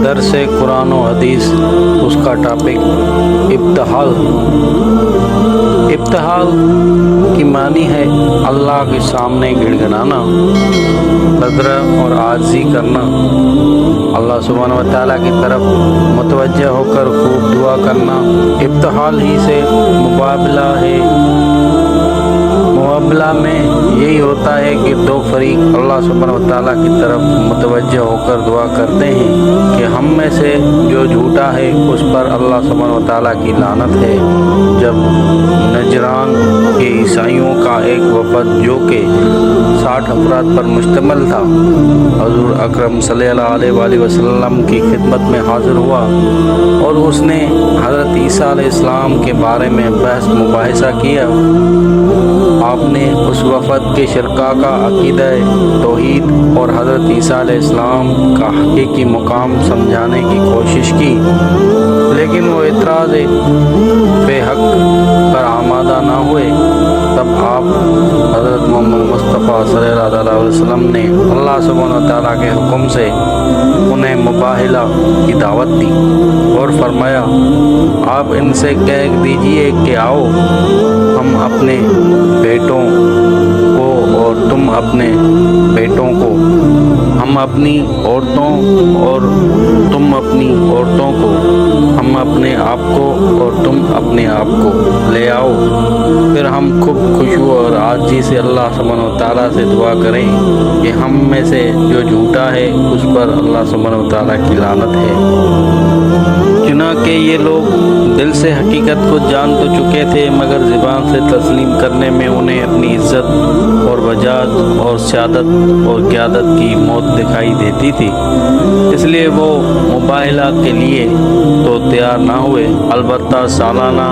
درس قرآن و حدیث، اس کا ٹاپک ابتحال۔ ابتحال کی معنی ہے اللہ کے سامنے گڑ گڑانا، نذر اور عاجزی کرنا، اللہ سبحانہ و تعالیٰ کی طرف متوجہ ہو کر خوب دعا کرنا۔ ابتحال ہی سے مقابلہ ہے۔ مقابلہ میں یہی ہوتا ہے کہ دو فریق اللہ سبحانہ و تعالیٰ کی طرف متوجہ ہو کر دعا کرتے ہیں کہ ہم میں سے جو جھوٹا ہے اس پر اللہ سبحانہ و تعالیٰ کی لعنت ہے۔ جب نجران کے عیسائیوں کا ایک وفد جو کہ 60 افراد پر مشتمل تھا، حضور اکرم صلی اللہ علیہ وآلہ وسلم کی خدمت میں حاضر ہوا اور اس نے حضرت عیسیٰ علیہ السلام کے بارے میں بحث مباحثہ کیا، آپ نے اس وفد کے شرکاء کا عقیدہ توحید اور حضرت عیسیٰ علیہ السلام کا حقیقی مقام سمجھانے کی کوشش کی، لیکن وہ اعتراض بے حق پر آمادہ نہ ہوئے۔ تب آپ حضرت محمد مصطفیٰ صلی اللہ علیہ وسلم نے اللہ سبحانہ و تعالیٰ کے حکم سے انہیں مباہلہ کی دعوت دی اور فرمایا، آپ ان سے کہہ دیجئے کہ آؤ، ہم اپنے بیٹوں کو اور تم اپنے بیٹوں کو، ہم اپنی عورتوں اور تم اپنی عورتوں کو، ہم اپنے آپ کو اور تم اپنے آپ کو لے آؤ، پھر ہم خوب خشوع اور عاجزی سے اللہ سبحانہ و تعالیٰ سے دعا کریں کہ ہم میں سے جو جھوٹا ہے اس پر اللہ سبحانہ و تعالیٰ کی لعنت ہے۔ چنانچہ یہ لوگ دل سے حقیقت کو جان تو چکے تھے، مگر زبان سے تسلیم کرنے میں انہیں اپنی عزت اور وجاہت اور سیادت اور قیادت کی موت دکھائی دیتی تھی، اس لیے وہ مباہلہ کے لیے تو تیار نہ ہوئے، البتہ سالانہ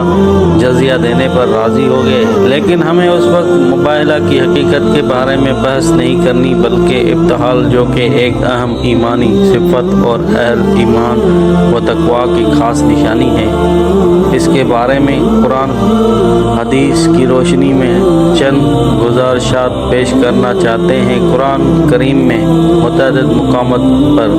جزیہ دینے پر راضی ہو گئے۔ لیکن ہمیں اس وقت مباہلہ کی حقیقت کے بارے میں بحث نہیں کرنی، بلکہ ابتحال جو کہ ایک اہم ایمانی صفت اور اہل ایمان و تقوی کی خاص نشانی ہے، اس کے بارے میں قرآن حدیث کی روشنی میں چند گزارشات پیش کرنا چاہتے ہیں۔ قرآن کریم میں متعدد مقامات پر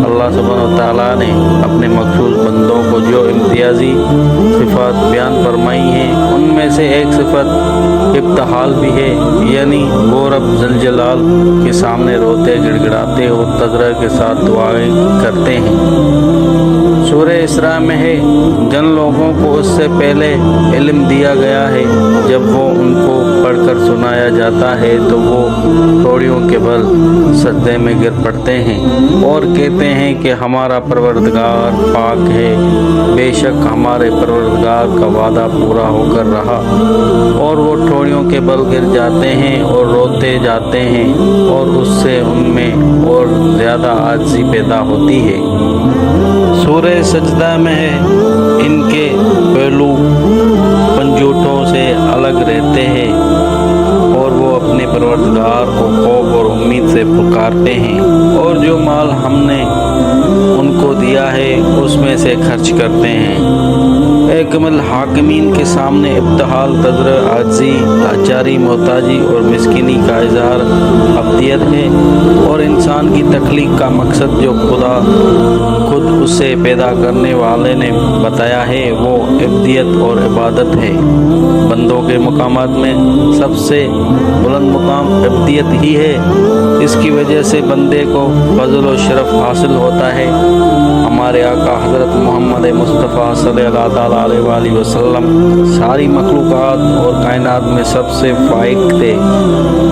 اللہ سبحانہ و تعالیٰ نے اپنے مخصوص بندوں کو جو امتیازی صفات بیان فرمائی ہیں، ان میں سے ایک صفت ابتحال بھی ہے، یعنی وہ رب ذل جلال کے سامنے روتے گڑگڑاتے اور تضرع کے ساتھ دعائیں کرتے ہیں۔ سورہ اسراء میں ہے، جن لوگوں کو اس سے پہلے علم دیا گیا ہے، جب وہ ان کو پڑھ کر سنایا جاتا ہے تو وہ ٹھوڑیوں کے بل سجدے میں گر پڑتے ہیں اور کہتے ہیں کہ ہمارا پروردگار پاک ہے، بے شک ہمارے پروردگار کا وعدہ پورا ہو کر رہا، اور وہ ٹھوڑیوں کے بل گر جاتے ہیں اور روتے جاتے ہیں، اور اس سے ان میں اور زیادہ عاجزی پیدا ہوتی ہے۔ سورہ سجدہ میں ہے، ان کے پہلو پنجوٹوں سے الگ رہتے ہیں اور وہ اپنے پروردگار کو خوف اور امید سے پکارتے ہیں، اور جو مال ہم نے ان کو دیا ہے اس میں سے خرچ کرتے ہیں۔ کمل حاکمین کے سامنے ابتحال، تضرع، عاجزی، لاچاری، محتاجی اور مسکینی کا اظہار عبدیت ہے، اور انسان کی تخلیق کا مقصد جو خدا خود اسے پیدا کرنے والے نے بتایا ہے وہ عبدیت اور عبادت ہے۔ بندوں کے مقامات میں سب سے بلند مقام عبدیت ہی ہے، اس کی وجہ سے بندے کو فضل و شرف حاصل ہوتا ہے۔ ہمارے آقا حضرت محمد مصطفیٰ صلی اللہ علیہ وآلہ وسلم ساری مخلوقات اور کائنات میں سب سے فائق تھے۔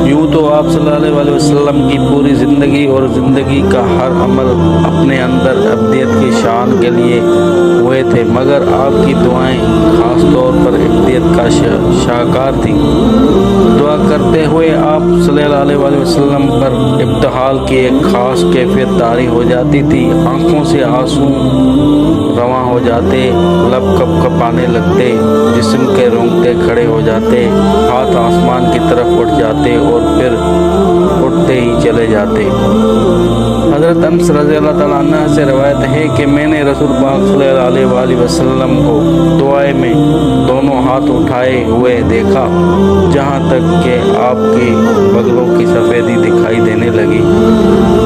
یوں تو آپ صلی اللہ علیہ وآلہ وسلم کی پوری زندگی اور زندگی کا ہر عمل اپنے اندر عبدیت کی شان کے لیے ہوئے تھے، مگر آپ کی دعائیں خاص طور پر عبدیت کا شاہکار تھیں۔ دعا کرتے ہوئے آپ صلی اللہ علیہ وآلہ وسلم پر ابتحال کی ایک خاص کیفیت طاری ہو جاتی تھی، آنکھوں سے آنسو رواں ہو جاتے، لب کپ کپانے لگتے، جسم کے رونگٹے کھڑے ہو جاتے، ہاتھ آسمان کی طرف اٹھ جاتے اور پھر اٹھتے ہی چلے جاتے۔ حضرت انس رضی اللہ تعالیٰ عنہ سے روایت ہے کہ میں نے رسول پاک صلی اللہ علیہ وسلم کو دعائے میں دونوں ہاتھ اٹھائے ہوئے دیکھا جہاں تک کہ آپ کی بغلوں کی سفیدی دکھائی دینے لگی۔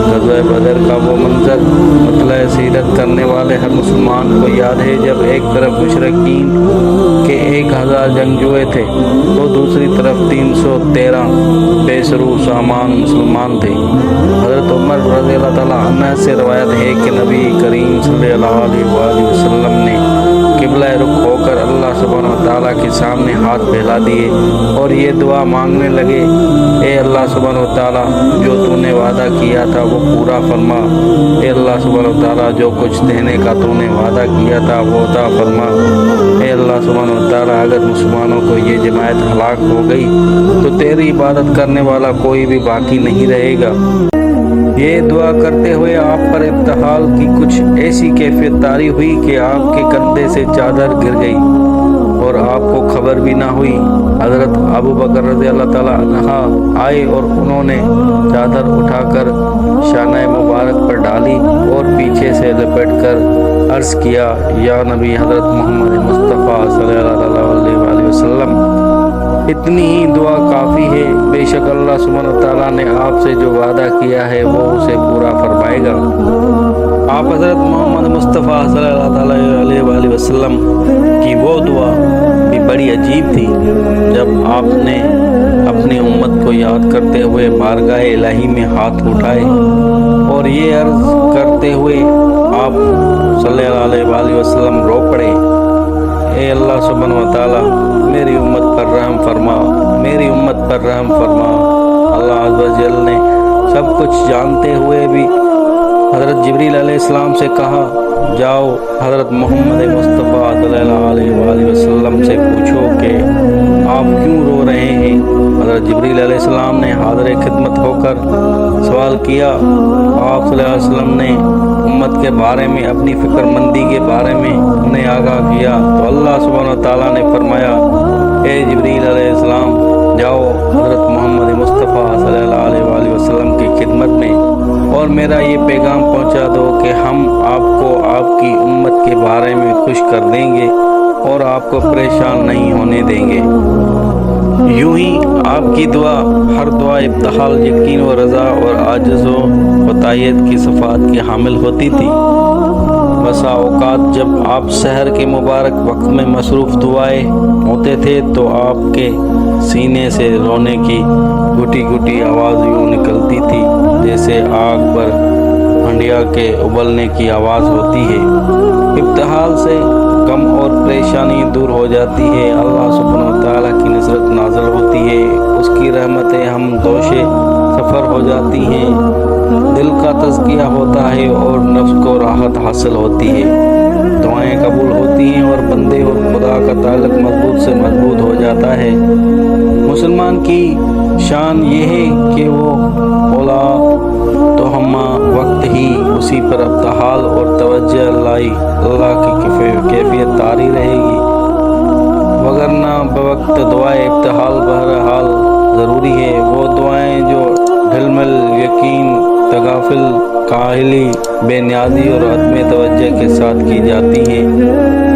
غزوہ بدر کا وہ منظر مطلع سیرت کرنے والے ہر مسلمان کو یاد ہے، جب ایک طرف مشرکین کے 1000 جنگجوئے تھے تو دوسری طرف 313 بے سرو سامان مسلمان تھے۔ حضرت عمر رضی اللہ تعالیٰ عنہ سے روایت ہے کہ نبی کریم صلی اللہ علیہ وسلم نے قبلہ رخ ہو کر اللہ سبحانہ وتعالیٰ کے سامنے ہاتھ پھیلا دیے اور یہ دعا مانگنے لگے، اے اللہ سبحانہ وتعالیٰ جو تو نے وعدہ کیا تھا وہ پورا فرما، اے اللہ سبحانہ وتعالیٰ جو کچھ دینے کا تو نے وعدہ کیا تھا وہ عطا فرما، اے اللہ سبحانہ وتعالیٰ اگر مسلمانوں کو یہ جماعت ہلاک ہو گئی تو تیری عبادت کرنے والا کوئی بھی باقی نہیں رہے گا۔ یہ دعا کرتے ہوئے آپ پر ابتحال کی کچھ ایسی کیفیت طاری ہوئی کہ آپ کے کندھے سے چادر گر گئی اور آپ کو خبر بھی نہ ہوئی۔ حضرت ابو بکر رضی اللہ تعالیٰ عنہ آئے اور انہوں نے چادر اٹھا کر شانہ مبارک پر ڈالی اور پیچھے سے لپٹ کر عرض کیا، یا نبی حضرت محمد مصطفیٰ صلی اللہ علیہ وسلم، اتنی ہی دعا کافی ہے، بے شک اللہ سبحانہ وتعالیٰ نے آپ سے جو وعدہ کیا ہے وہ اسے پورا فرمائے گا۔ آپ حضرت محمد مصطفیٰ صلی اللہ علیہ وسلم کی وہ دعا بھی بڑی عجیب تھی۔ جب آپ نے اپنی امت کو یاد کرتے ہوئے بارگاہ الہی میں ہاتھ اٹھائے اور یہ عرض کرتے ہوئے آپ صلی اللہ علیہ وسلم رو پڑے، اے اللہ سبحانہ وتعالیٰ میری امت پر رحم فرما، میری امت پر رحم فرما۔ اللہ عز و جل نے سب کچھ جانتے ہوئے بھی حضرت جبریل علیہ السلام سے کہا، جاؤ حضرت محمد مصطفیٰ صلی اللہ علیہ وسلم سے پوچھو کہ آپ کیوں رو رہے ہیں۔ حضرت جبریل علیہ السلام نے حاضر خدمت ہو کر سوال کیا، آپ صلی اللہ علیہ وسلم نے امت کے بارے میں اپنی فکر مندی کے بارے میں انہیں آگاہ کیا تو اللہ سبحانہ وتعالیٰ نے فرمایا، اے جبریل علیہ السلام جاؤ حضرت محمد مصطفیٰ صلی اللہ علیہ وسلم کی خدمت میں اور میرا یہ پیغام پہنچا دو کہ ہم آپ کو آپ کی امت کے بارے میں خوش کر دیں گے اور آپ کو پریشان نہیں ہونے دیں گے۔ یوں ہی آپ کی دعا ہر دعا ابتحال، یقین و رضا اور عاجز و تائید کی صفات کی حامل ہوتی تھی۔ بسا اوقات جب آپ سحر کے مبارک وقت میں مصروف دعائیں ہوتے تھے تو آپ کے سینے سے رونے کی گھٹی گھٹی آواز یوں نکلتی تھی جیسے آگ پر ہنڈیا کے ابلنے کی آواز ہوتی ہے۔ ابتحال سے غم اور پریشانی دور ہو جاتی ہے، اللہ سبحانہ وتعالیٰ کی نصرت نازل ہوتی ہے، اس کی رحمتیں ہم دوشے سفر ہو جاتی ہیں، دل کا تزکیہ ہوتا ہے اور نفس کو راحت حاصل ہوتی ہے، دعائیں قبول ہوتی ہیں اور بندے اور خدا کا تعلق مضبوط سے مضبوط ہو جاتا ہے۔ مسلمان کی شان یہ ہے کہ وہ اولا تو ہم وقت ہی اسی پر ابتحال اور توجہ اللہ کی کیفیت طاری رہے گی، وگرنہ بوقت دعائیں ابتحال بہرحال ضروری ہے۔ وہ دعائیں جو ڈھلمل، یقین، تغافل، کاہلی، بے نیازی اور عدم توجہ کے ساتھ کی جاتی ہیں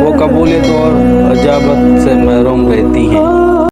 وہ قبولیت اور اجابت سے محروم رہتی ہیں۔